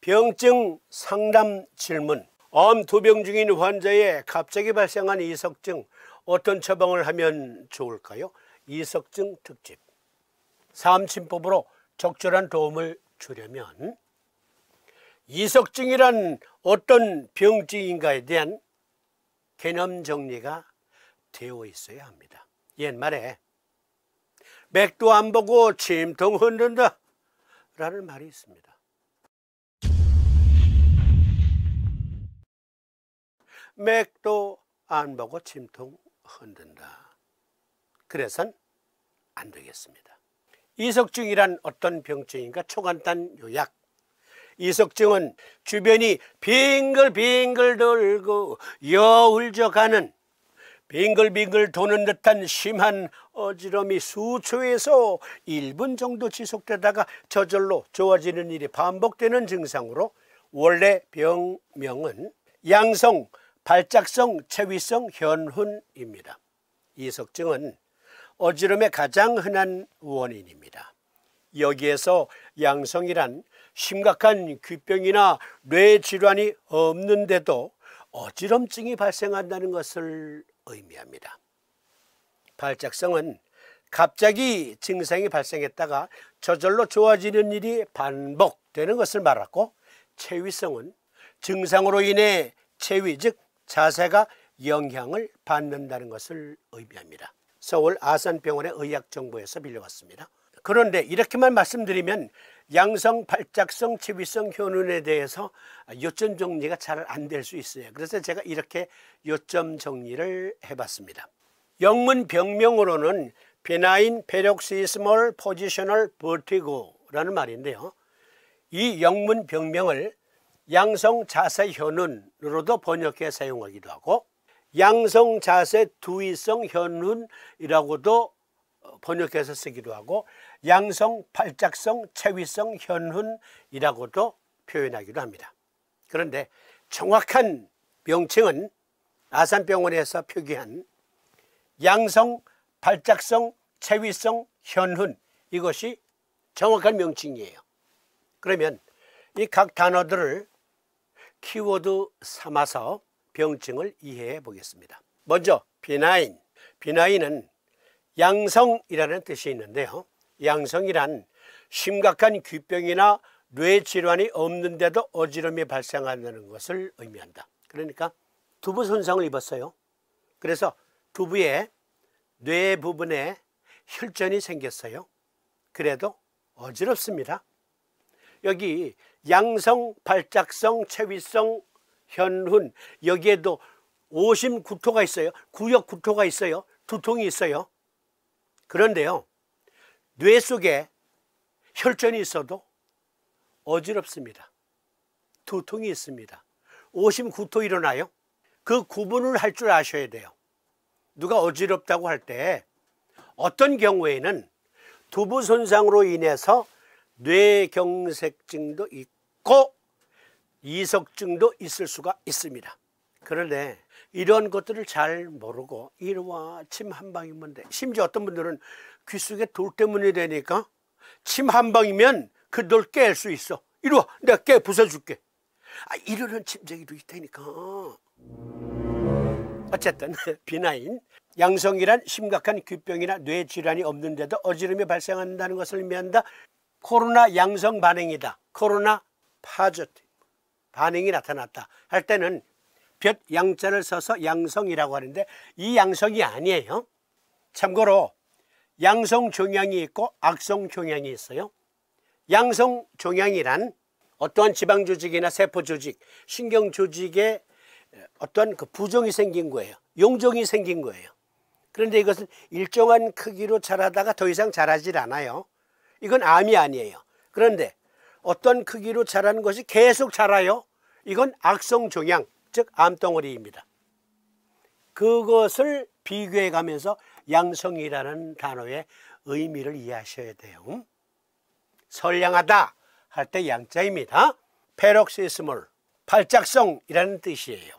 병증 상담 질문. 암 투병 중인 환자의 갑자기 발생한 이석증, 어떤 처방을 하면 좋을까요? 이석증 특집. 삼침법으로 적절한 도움을 주려면 이석증이란 어떤 병증인가에 대한 개념 정리가 되어 있어야 합니다. 옛말에 맥도 안 보고 침통 흔든다 라는 말이 있습니다. 맥도 안 보고 침통 흔든다. 그래서는 안 되겠습니다. 이석증이란 어떤 병증인가? 초간단 요약. 이석증은 주변이 빙글빙글 돌고 여울져가는, 빙글빙글 도는 듯한 심한 어지럼이 수초에서 1분 정도 지속되다가 저절로 좋아지는 일이 반복되는 증상으로, 원래 병명은 양성 발작성 체위성 현훈입니다. 이석증은 어지럼의 가장 흔한 원인입니다. 여기에서 양성이란 심각한 귀병이나 뇌질환이 없는데도 어지럼증이 발생한다는 것을 의미합니다. 발작성은 갑자기 증상이 발생했다가 저절로 좋아지는 일이 반복되는 것을 말하고, 체위성은 증상으로 인해 체위, 즉 자세가 영향을 받는다는 것을 의미합니다. 서울 아산병원의 의학정보에서 빌려왔습니다. 그런데 이렇게만 말씀드리면 양성 발작성 체위성 현훈에 대해서 요점 정리가 잘 안 될 수 있어요. 그래서 제가 이렇게 요점 정리를 해봤습니다. 영문 병명으로는 Benign Paroxysmal Positional Vertigo라는 말인데요, 이 영문 병명을 양성 자세 현훈으로도 번역해 사용하기도 하고, 양성 자세 두위성 현훈이라고도 번역해서 쓰기도 하고, 양성 발작성 체위성 현훈이라고도 표현하기도 합니다. 그런데 정확한 명칭은 아산병원에서 표기한 양성 발작성 체위성 현훈, 이것이 정확한 명칭이에요. 그러면 이 각 단어들을 키워드 삼아서 병증을 이해해 보겠습니다. 먼저 비나인. 비나인은 양성이라는 뜻이 있는데요, 양성이란 심각한 귀병이나 뇌질환이 없는데도 어지럼이 발생한다는 것을 의미한다. 그러니까 두부 손상을 입었어요. 그래서 두부의 뇌 부분에 혈전이 생겼어요. 그래도 어지럽습니다. 여기 양성 발작성 체위성 현훈, 여기에도 오심구토가 있어요. 구역구토가 있어요. 두통이 있어요. 그런데요, 뇌 속에 혈전이 있어도 어지럽습니다. 두통이 있습니다. 오심구토 일어나요. 그 구분을 할 줄 아셔야 돼요. 누가 어지럽다고 할 때 어떤 경우에는 두부 손상으로 인해서 뇌경색증도 있고 이석증도 있을 수가 있습니다. 그런데 이런 것들을 잘 모르고 이리와 침 한 방이면 돼. 심지어 어떤 분들은 귀 속에 돌 때문에 되니까 침 한 방이면 그 돌 깰 수 있어. 이리와, 내가 깨 부숴줄게. 이러는 침쟁이도 있다니까. 어쨌든 비나인, 양성이란 심각한 귀병이나 뇌질환이 없는데도 어지럼이 발생한다는 것을 의미한다. 코로나 양성 반응이다. 코로나 파저트 반응이 나타났다 할 때는 볕 양자를 써서 양성이라고 하는데, 이 양성이 아니에요. 참고로 양성 종양이 있고 악성 종양이 있어요. 양성 종양이란 어떠한 지방 조직이나 세포 조직, 신경 조직에 어떤 그 부종이 생긴 거예요. 용종이 생긴 거예요. 그런데 이것은 일정한 크기로 자라다가 더 이상 자라질 않아요. 이건 암이 아니에요. 그런데 어떤 크기로 자라는 것이 계속 자라요. 이건 악성 종양, 즉 암덩어리입니다. 그것을 비교해 가면서 양성이라는 단어의 의미를 이해하셔야 돼요. 선량하다 할 때 양자입니다. 페록시스몰, 발작성이라는 뜻이에요.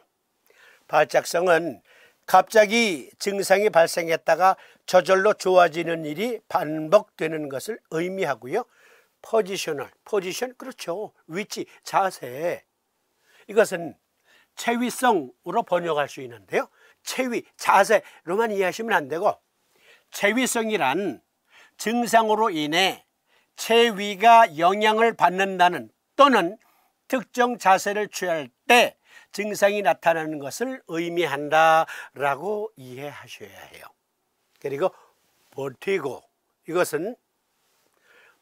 발작성은 갑자기 증상이 발생했다가 저절로 좋아지는 일이 반복되는 것을 의미하고요. 포지셔널, 포지션 그렇죠. 위치, 자세. 이것은 체위성으로 번역할 수 있는데요. 체위, 자세로만 이해하시면 안 되고, 체위성이란 증상으로 인해 체위가 영향을 받는다는 또는 특정 자세를 취할 때 증상이 나타나는 것을 의미한다라고 이해하셔야 해요. 그리고 버티고, 이것은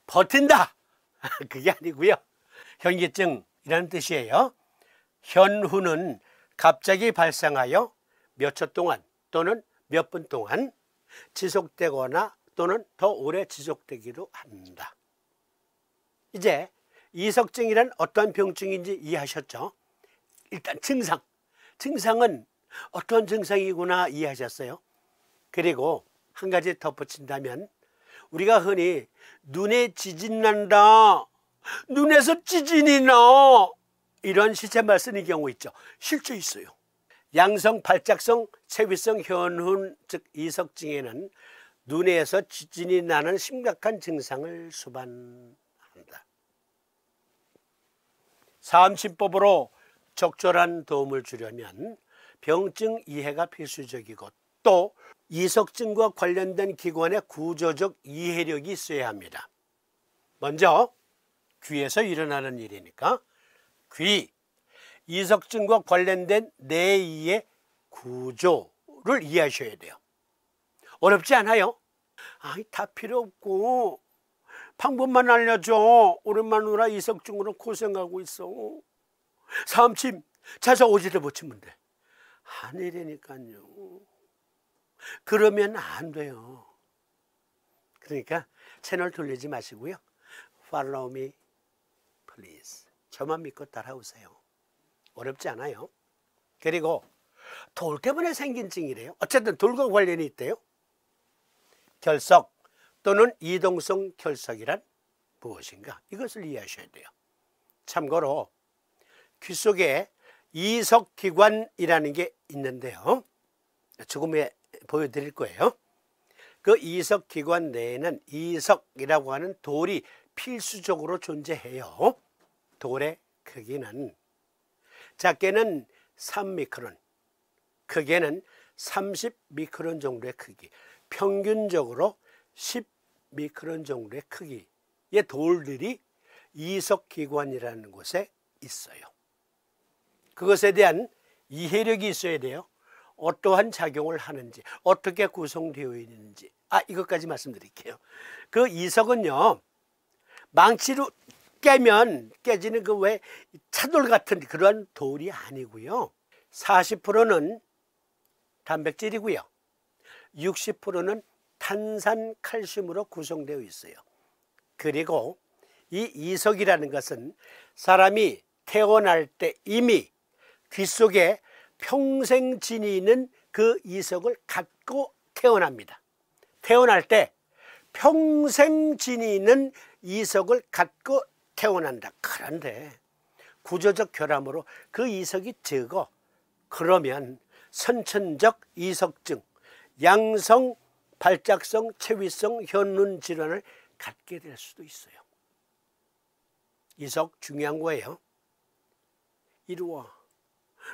버틴다 그게 아니고요. 현기증이라는 뜻이에요. 현후는 갑자기 발생하여 몇 초 동안 또는 몇 분 동안 지속되거나 또는 더 오래 지속되기도 한다. 이제 이석증이란 어떤 병증인지 이해하셨죠? 일단 증상은 어떤 증상이구나 이해하셨어요? 그리고 한 가지 덧붙인다면, 우리가 흔히 눈에 지진 난다, 눈에서 지진이 나, 이런 시체말 쓰는 경우 있죠. 실제 있어요. 양성, 발작성, 체위성 현훈, 즉 이석증에는 눈에서 지진이 나는 심각한 증상을 수반한다. 사암침법으로 적절한 도움을 주려면 병증 이해가 필수적이고, 또 이석증과 관련된 기관의 구조적 이해력이 있어야 합니다. 먼저 귀에서 일어나는 일이니까 귀, 이석증과 관련된 뇌의 구조를 이해하셔야 돼요. 어렵지 않아요? 다 필요 없고 방법만 알려줘. 오랜만으로 이석증으로 고생하고 있어. 사암침 자서 오지를 붙이면 돼. 아니라니까요. 그러면 안 돼요. 그러니까 채널 돌리지 마시고요. Follow me, please. 저만 믿고 따라오세요. 어렵지 않아요. 그리고 돌 때문에 생긴 증이래요. 어쨌든 돌과 관련이 있대요. 결석 또는 이동성 결석이란 무엇인가? 이것을 이해하셔야 돼요. 참고로 귀 속에 이석기관이라는 게 있는데요. 조금 후에 보여드릴 거예요. 그 이석기관 내에는 이석이라고 하는 돌이 필수적으로 존재해요. 돌의 크기는 작게는 3미크론, 크게는 30미크론 정도의 크기, 평균적으로 10미크론 정도의 크기의 돌들이 이석기관이라는 곳에 있어요. 그것에 대한 이해력이 있어야 돼요. 어떠한 작용을 하는지, 어떻게 구성되어 있는지. 이것까지 말씀드릴게요. 그 이석은요, 망치로 깨면 깨지는 그 왜 차돌 같은 그런 돌이 아니고요. 40%는 단백질이고요. 60%는 탄산 칼슘으로 구성되어 있어요. 그리고 이 이석이라는 것은 사람이 태어날 때 이미 귀 속에 평생 지니는 그 이석을 갖고 태어납니다. 태어날 때 평생 지니는 이석을 갖고 태어난다. 그런데 구조적 결함으로 그 이석이 적어. 그러면 선천적 이석증, 양성, 발작성, 체위성, 현눈 질환을 갖게 될 수도 있어요. 이석 중요한 거예요. 이리 와.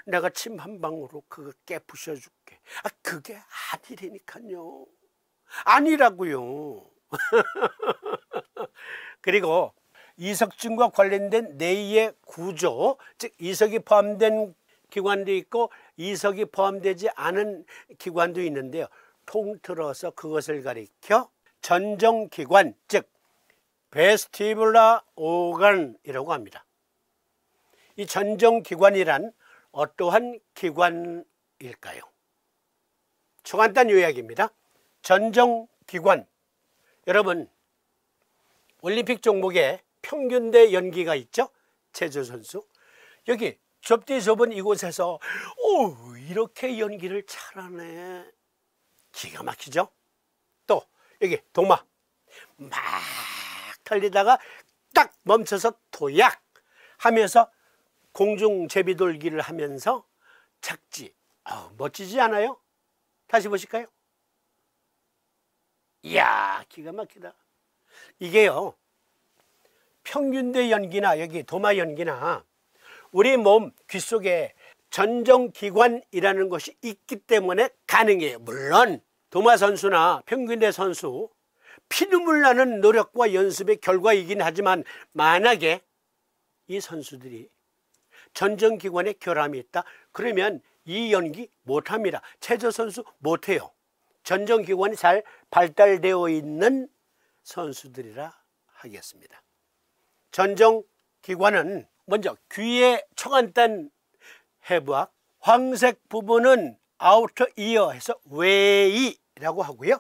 내가 침 한 방으로 그거 깨부셔줄게. 그게 아니라니까요. 아니라고요. 그리고 이석증과 관련된 뇌의 구조, 즉 이석이 포함된 기관도 있고 이석이 포함되지 않은 기관도 있는데요. 통틀어서 그것을 가리켜 전정기관, 즉 베스티뷸라 오간이라고 합니다. 이 전정기관이란 어떠한 기관일까요? 초간단 요약입니다. 전정기관, 여러분 올림픽 종목에 평균대 연기가 있죠? 체조선수. 여기 좁디 좁은 이곳에서 이렇게 연기를 잘하네. 기가 막히죠? 또 여기 도마 막 달리다가 딱 멈춰서 도약 하면서 공중 제비돌기를 하면서 착지. 멋지지 않아요? 다시 보실까요? 이야, 기가 막히다. 이게요, 평균대 연기나 여기 도마 연기나 우리 몸 귀 속에 전정기관이라는 것이 있기 때문에 가능해요. 물론 도마 선수나 평균대 선수 피눈물 나는 노력과 연습의 결과이긴 하지만 만약에 이 선수들이 전정기관에 결함이 있다 그러면 이 연기 못합니다. 체조 선수 못해요. 전정기관이 잘 발달되어 있는 선수들이라 하겠습니다. 전정기관은 먼저 귀의 초간단 해부학, 황색 부분은 아우터 이어 해서 외이라고 하고요.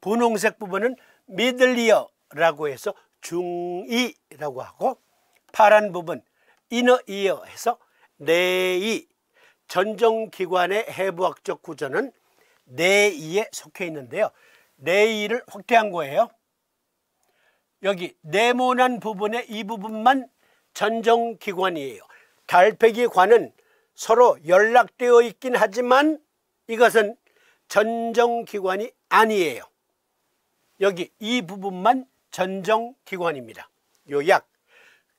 분홍색 부분은 미들 이어라고 해서 중이라고 하고 파란 부분 이너 이어 해서 내이. 전정기관의 해부학적 구조는 내이에 속해 있는데요. 내이를 확대한 거예요. 여기 네모난 부분의 이 부분만 전정기관이에요. 달팽이관은 서로 연락되어 있긴 하지만 이것은 전정기관이 아니에요. 여기 이 부분만 전정기관입니다. 요약,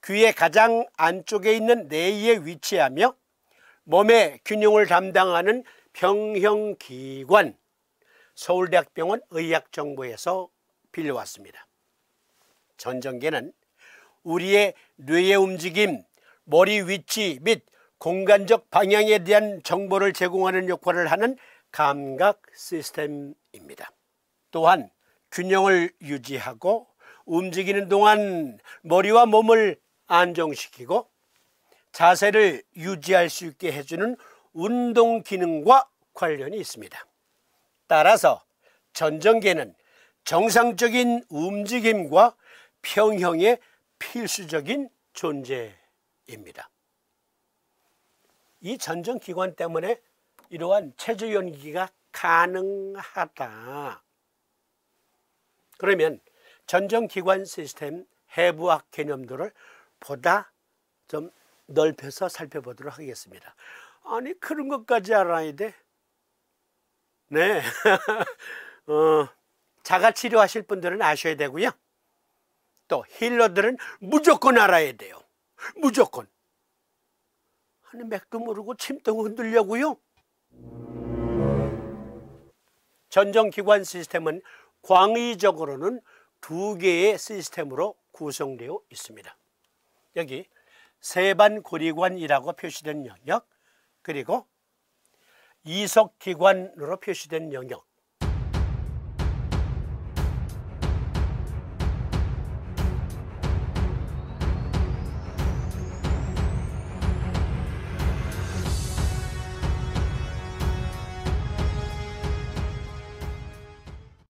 귀의 가장 안쪽에 있는 내이에 위치하며 몸의 균형을 담당하는 병형기관, 서울대학병원 의학정보에서 빌려왔습니다. 전정계는 우리의 뇌의 움직임, 머리 위치 및 공간적 방향에 대한 정보를 제공하는 역할을 하는 감각 시스템입니다. 또한 균형을 유지하고 움직이는 동안 머리와 몸을 안정시키고 자세를 유지할 수 있게 해주는 운동 기능과 관련이 있습니다. 따라서 전정계는 정상적인 움직임과 평형의 필수적인 존재입니다. 이 전정기관 때문에 이러한 체조 연기가 가능하다. 그러면 전정기관 시스템 해부학 개념들을 보다 좀 넓혀서 살펴보도록 하겠습니다. 아니 그런 것까지 알아야 돼? 네. 자가치료 하실 분들은 아셔야 되고요. 또 힐러들은 무조건 알아야 돼요. 무조건. 아니 맥도 모르고 침도 흔들려고요. 전정기관 시스템은 광의적으로는 두 개의 시스템으로 구성되어 있습니다. 여기 세반고리관이라고 표시된 영역, 그리고 이석기관으로 표시된 영역,